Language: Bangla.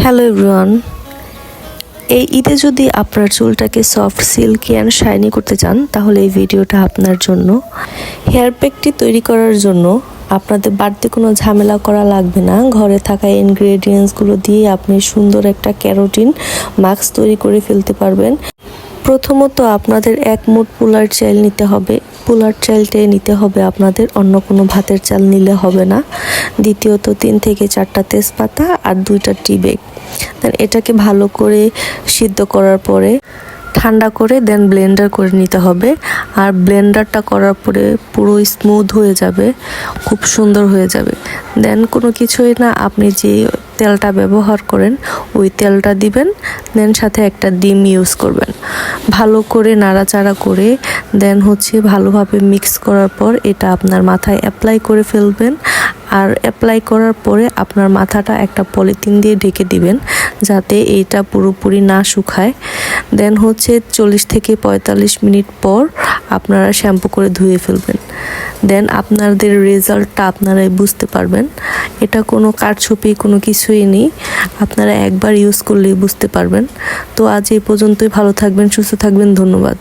হ্যালো এভরিওয়ান, এই ঈদে যদি আপনার চুলটাকে সফট সিল্কি অ্যান্ড শাইনি করতে চান তাহলে এই ভিডিওটা আপনার জন্য। হেয়ার প্যাকটি তৈরি করার জন্য আপনাদের বাড়তি কোনো ঝামেলা করা লাগবে না। ঘরে থাকা ইনগ্রেডিয়েন্টসগুলো দিয়ে আপনি সুন্দর একটা ক্যারোটিন মাস্ক তৈরি করে ফেলতে পারবেন। প্রথমত আপনাদের এক মুঠ পোলার চাল নিতে হবে। পোলার চালটাই নিতে হবে আপনাদের, অন্য কোনো ভাতের চাল নিলে হবে না। দ্বিতীয়ত 3 থেকে 4টা তেজপাতা আর 2টা টি ব্যাগ। দেন এটাকে ভালো করে সিদ্ধ করার পরে ঠান্ডা করে দেন ব্লেন্ডার করে নিতে হবে। আর ব্লেন্ডারটা করার পরে পুরো স্মুথ হয়ে যাবে, খুব সুন্দর হয়ে যাবে। দেন কোনো কিছুই না, আপনি যে তেলটা ব্যবহার করেন ওই তেলটা দিবেন। দেন সাথে একটা ডিম ইউজ করবেন। ভালো করে নাড়াচাড়া করে দেন ভালোভাবে মিক্স করার পর এটা আপনার মাথায় অ্যাপ্লাই করে ফেলবেন। আর অ্যাপ্লাই করার পরে আপনার মাথাটা একটা পলিথিন দিয়ে ঢেকে দিবেন যাতে এইটা পুরোপুরি না শুকায়। দেন 40 থেকে 45 মিনিট পর আপনারা শ্যাম্পু করে ধুয়ে ফেলবেন। দেন আপনাদের রেজাল্টটা আপনারাই বুঝতে পারবেন। এটা কোনো কারচুপি কোনো কিছুই নেই, আপনারা একবার ইউজ করলেই বুঝতে পারবেন। তো আজ এই পর্যন্তই। ভালো থাকবেন, সুস্থ থাকবেন, ধন্যবাদ।